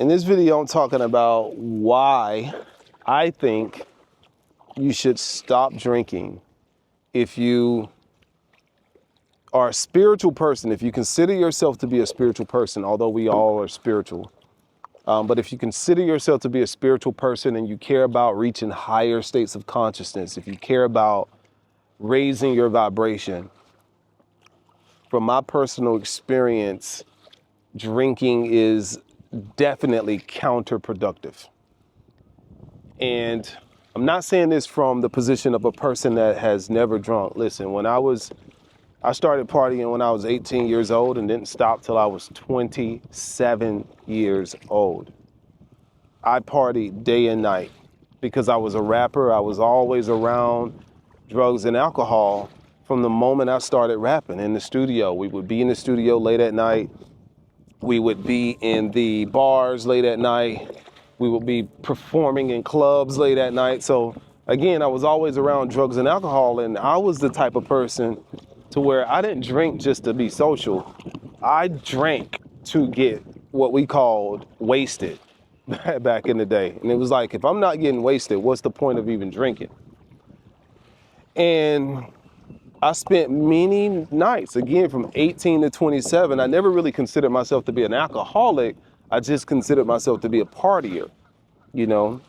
In this video, I'm talking about why I think you should stop drinking if you are a spiritual person, if you consider yourself to be a spiritual person, although we all are spiritual. But if you consider yourself to be a spiritual person and you care about reaching higher states of consciousness, if you care about raising your vibration, from my personal experience, drinking is definitely counterproductive. And I'm not saying this from the position of a person that has never drunk. Listen, I started partying when I was 18 years old and didn't stop till I was 27 years old. I partied day and night because I was a rapper. I was always around drugs and alcohol from the moment I started rapping in the studio. We would be in the studio late at night. We would be in the bars late at night. We would be performing in clubs late at night. So again, I was always around drugs and alcohol, and I was the type of person to where I didn't drink just to be social. I drank to get what we called wasted back in the day. And it was like, if I'm not getting wasted, what's the point of even drinking? And I spent many nights, again, from 18 to 27. I never really considered myself to be an alcoholic. I just considered myself to be a partier, you know?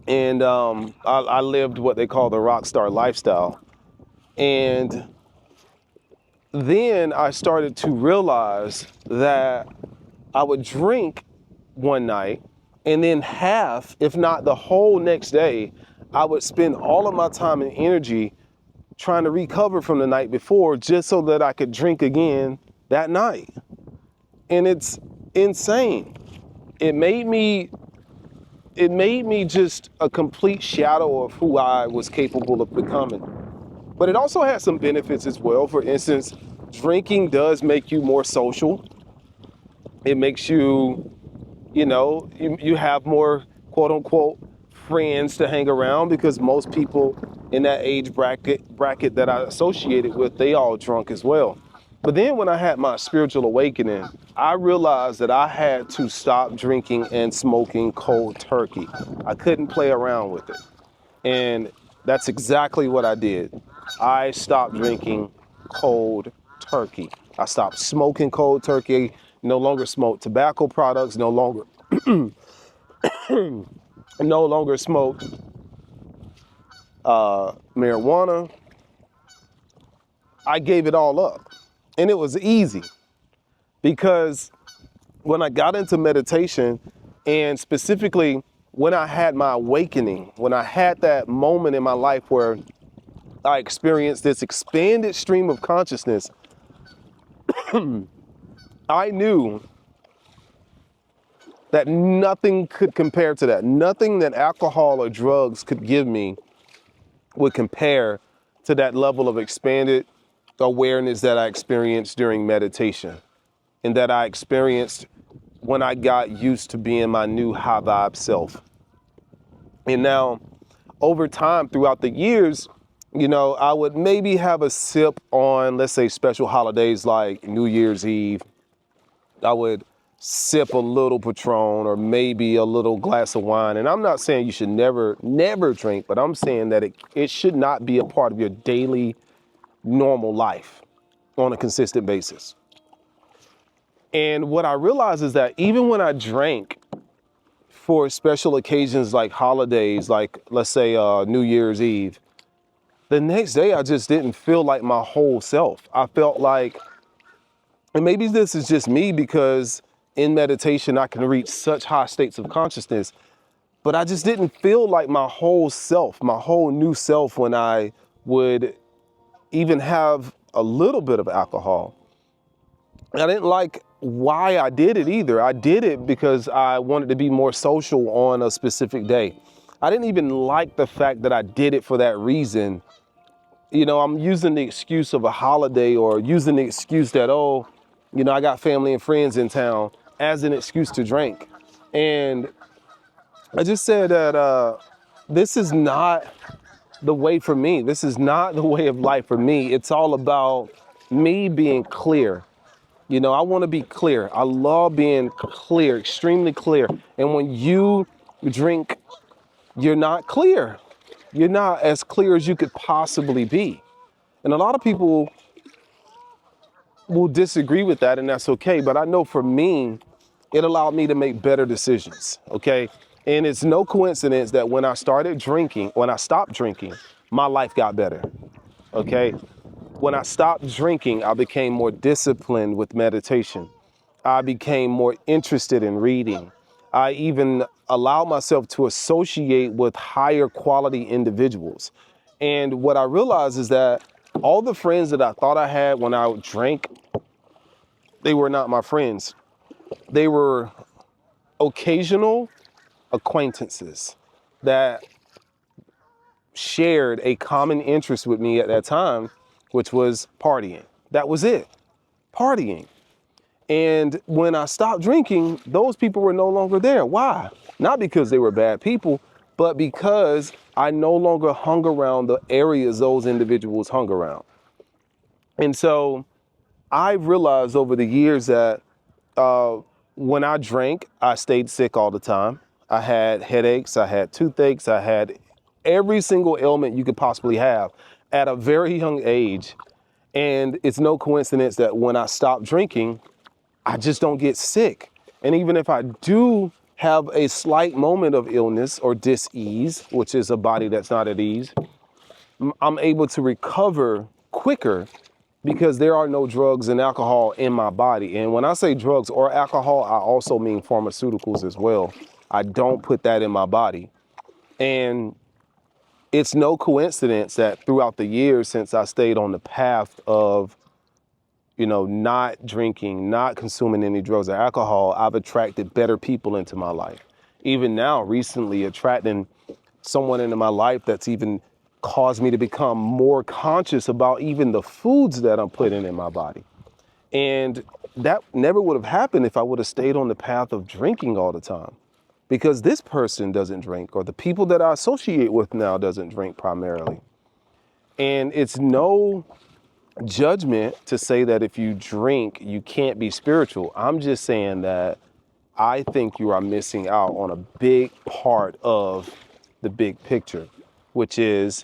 And I lived what they call the rock star lifestyle. And then I started to realize that I would drink one night and then half, if not the whole next day, I would spend all of my time and energy trying to recover from the night before just so that I could drink again that night. And it's insane. It made me just a complete shadow of who I was capable of becoming. But it also has some benefits as well. For instance, drinking does make you more social. It makes you, you have more quote unquote friends to hang around, because most people in that age bracket that I associated with, they all drunk as well. But then when I had my spiritual awakening, I realized that I had to stop drinking and smoking cold turkey. I couldn't play around with it. And that's exactly what I did. I stopped drinking cold turkey. I stopped smoking cold turkey, no longer smoked tobacco products, no longer smoked marijuana. I gave it all up. And it was easy, because when I got into meditation, and specifically when I had my awakening, when I had that moment in my life where I experienced this expanded stream of consciousness, I knew that nothing could compare to that. Nothing that alcohol or drugs could give me would compare to that level of expanded awareness that I experienced during meditation, and that I experienced when I got used to being my new high vibe self. And now, over time, throughout the years, I would maybe have a sip on, let's say, special holidays like New Year's Eve. I would sip a little Patron or maybe a little glass of wine. And I'm not saying you should never drink, but I'm saying that it should not be a part of your daily normal life on a consistent basis. And what I realized is that even when I drank for special occasions like holidays, like let's say New Year's Eve, the next day I just didn't feel like my whole self. I felt like, and maybe this is just me, because in meditation I can reach such high states of consciousness, but I just didn't feel like my whole self, my whole new self, when I would even have a little bit of alcohol. I didn't like why I did it either. I did it because I wanted to be more social on a specific day. I didn't even like the fact that I did it for that reason. I'm using the excuse of a holiday, or using the excuse that, I got family and friends in town, as an excuse to drink. And I just said that this is not the way for me. This is not the way of life for me. It's all about me being clear. You know, I want to be clear. I love being clear, extremely clear. And when you drink, you're not clear. You're not as clear as you could possibly be. And a lot of people will disagree with that, and that's okay. But I know for me, it allowed me to make better decisions, okay? And it's no coincidence that when I stopped drinking, my life got better, okay? When I stopped drinking, I became more disciplined with meditation. I became more interested in reading. I even allowed myself to associate with higher quality individuals. And what I realized is that all the friends that I thought I had when I drank, they were not my friends. They were occasional acquaintances that shared a common interest with me at that time, which was partying. That was it, partying. And when I stopped drinking, those people were no longer there. Why? Not because they were bad people, but because I no longer hung around the areas those individuals hung around. And so I realized over the years that when I drank, I stayed sick all the time. I had headaches, I had toothaches, I had every single ailment you could possibly have at a very young age. And it's no coincidence that when I stopped drinking, I just don't get sick. And even if I do have a slight moment of illness or dis-ease, which is a body that's not at ease, I'm able to recover quicker because there are no drugs and alcohol in my body. And when I say drugs or alcohol, I also mean pharmaceuticals as well. I don't put that in my body. And it's no coincidence that throughout the years since I stayed on the path of, you know, not drinking, not consuming any drugs or alcohol, I've attracted better people into my life. Even now, recently attracting someone into my life that's even caused me to become more conscious about even the foods that I'm putting in my body. And that never would have happened if I would have stayed on the path of drinking all the time. Because this person doesn't drink, or the people that I associate with now doesn't drink primarily. And it's no judgment to say that if you drink, you can't be spiritual. I'm just saying that I think you are missing out on a big part of the big picture, which is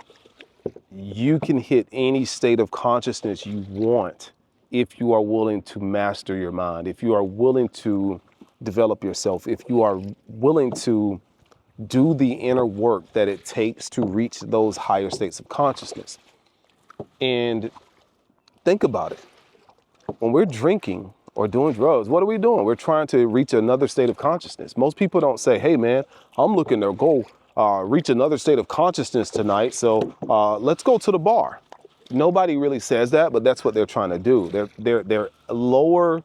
you can hit any state of consciousness you want if you are willing to master your mind, if you are willing to develop yourself, if you are willing to do the inner work that it takes to reach those higher states of consciousness. And think about it. When we're drinking or doing drugs, what are we doing? We're trying to reach another state of consciousness. Most people don't say, hey, man, I'm looking to go reach another state of consciousness tonight, so let's go to the bar. Nobody really says that, but that's what they're trying to do. Their lower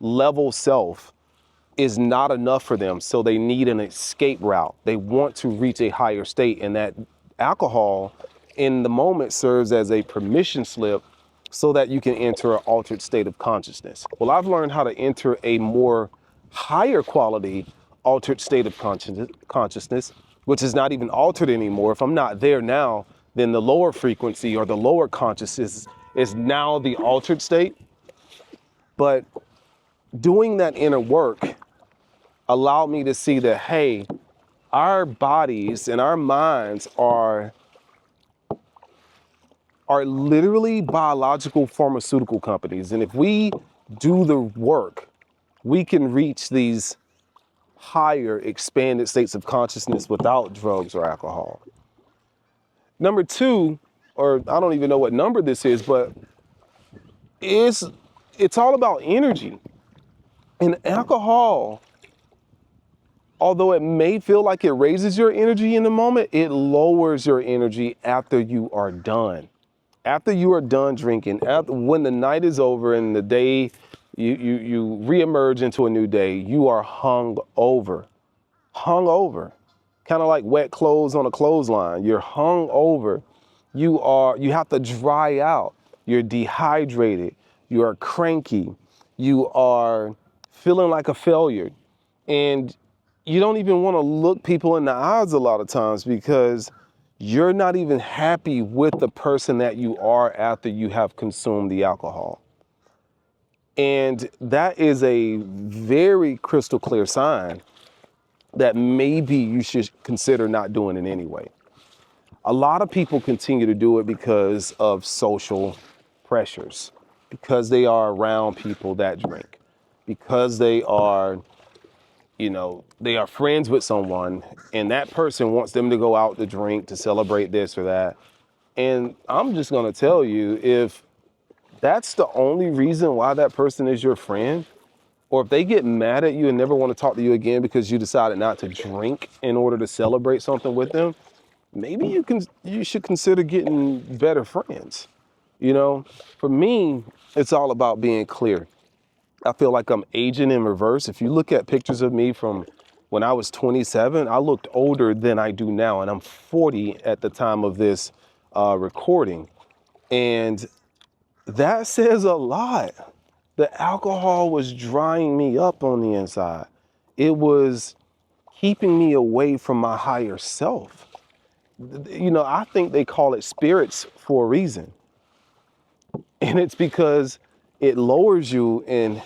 level self is not enough for them, so they need an escape route. They want to reach a higher state, and that alcohol in the moment serves as a permission slip so that you can enter an altered state of consciousness. Well, I've learned how to enter a more higher quality altered state of consciousness, which is not even altered anymore. If I'm not there now, then the lower frequency or the lower consciousness is now the altered state. But doing that inner work allowed me to see that, hey, our bodies and our minds are literally biological pharmaceutical companies. And if we do the work, we can reach these higher expanded states of consciousness without drugs or alcohol. Number two, or I don't even know what number this is, but it's all about energy. And alcohol, although it may feel like it raises your energy in the moment, it lowers your energy after you are done. After you are done drinking, when the night is over and the day, you reemerge into a new day, you are hung over, kind of like wet clothes on a clothesline. You're hung over. You have to dry out. You're dehydrated. You are cranky. You are feeling like a failure. And you don't even want to look people in the eyes a lot of times because you're not even happy with the person that you are after you have consumed the alcohol. And that is a very crystal clear sign that maybe you should consider not doing it anyway. A lot of people continue to do it because of social pressures, because they are around people that drink, because they are, they are friends with someone and that person wants them to go out to drink to celebrate this or that. And I'm just going to tell you, if that's the only reason why that person is your friend, or if they get mad at you and never want to talk to you again because you decided not to drink in order to celebrate something with them, maybe you should consider getting better friends. For me, it's all about being clear. I feel like I'm aging in reverse. If you look at pictures of me from when I was 27, I looked older than I do now, and I'm 40 at the time of this recording. And that says a lot. The alcohol was drying me up on the inside. It was keeping me away from my higher self. I think they call it spirits for a reason. And it's because it lowers you and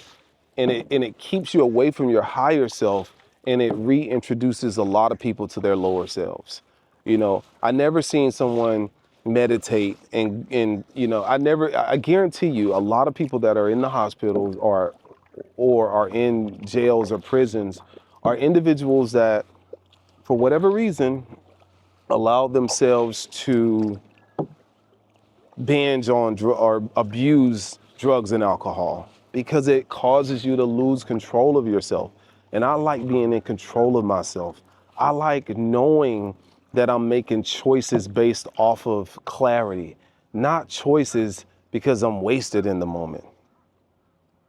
it keeps you away from your higher self, and it reintroduces a lot of people to their lower selves. I never seen someone meditate I guarantee you a lot of people that are in the hospitals or are in jails or prisons are individuals that, for whatever reason, allow themselves to binge on or abuse drugs and alcohol because it causes you to lose control of yourself. And I like being in control of myself. I like knowing that I'm making choices based off of clarity, not choices because I'm wasted in the moment.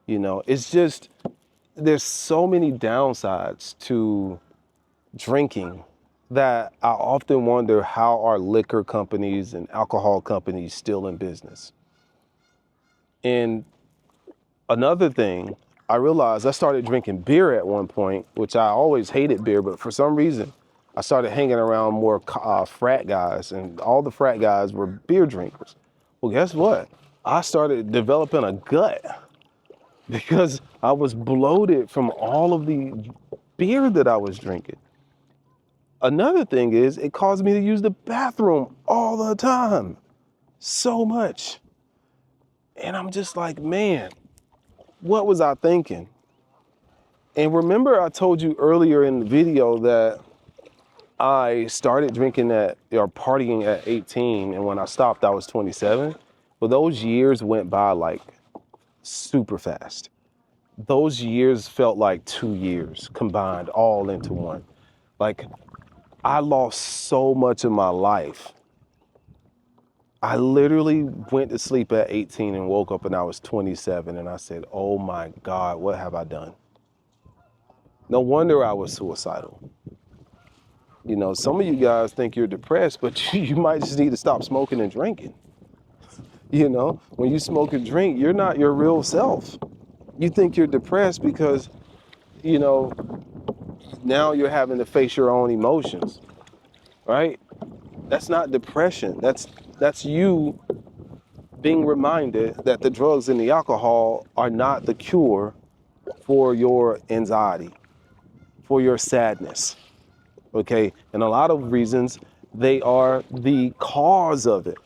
It's just, there's so many downsides to drinking that I often wonder how are liquor companies and alcohol companies still in business. And another thing, I realized I started drinking beer at one point, which I always hated beer, but for some reason, I started hanging around more frat guys, and all the frat guys were beer drinkers. Well, guess what? I started developing a gut because I was bloated from all of the beer that I was drinking. Another thing is, it caused me to use the bathroom all the time, so much. And I'm just like, man, what was I thinking? And remember, I told you earlier in the video that I started drinking or partying at 18, and when I stopped, I was 27. Well, those years went by like super fast. Those years felt like 2 years combined all into one. Like, I lost so much of my life. I literally went to sleep at 18 and woke up and I was 27, and I said, oh my God, what have I done? No wonder I was suicidal. Some of you guys think you're depressed, but you might just need to stop smoking and drinking. When you smoke and drink, you're not your real self. You think you're depressed because, now you're having to face your own emotions, right? That's not depression. That's you being reminded that the drugs and the alcohol are not the cure for your anxiety, for your sadness. Okay, and a lot of reasons they are the cause of it.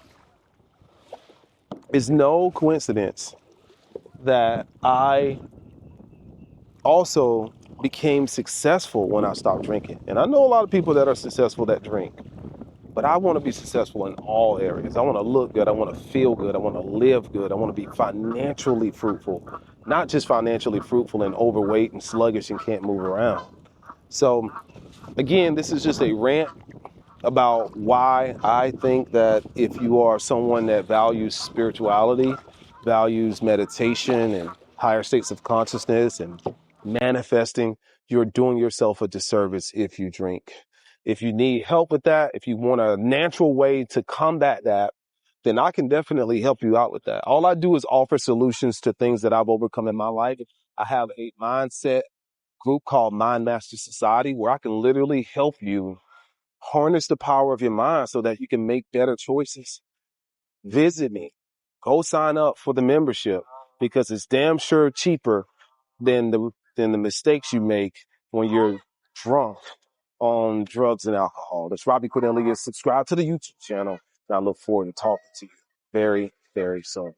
It's no coincidence that I also became successful when I stopped drinking. And I know a lot of people that are successful that drink, but I want to be successful in all areas. I want to look good. I want to feel good. I want to live good. I want to be financially fruitful, not just financially fruitful and overweight and sluggish and can't move around. So again, this is just a rant about why I think that if you are someone that values spirituality, values meditation and higher states of consciousness and manifesting, you're doing yourself a disservice if you drink. If you need help with that, if you want a natural way to combat that, then I can definitely help you out with that. All I do is offer solutions to things that I've overcome in my life. I have a mindset group called Mind Master Society where I can literally help you harness the power of your mind so that you can make better choices. Visit me. Go sign up for the membership. because it's damn sure cheaper than the mistakes you make when you're drunk on drugs and alcohol. That's Robbie Cornelius. Subscribe to the YouTube channel, and I look forward to talking to you very, very soon.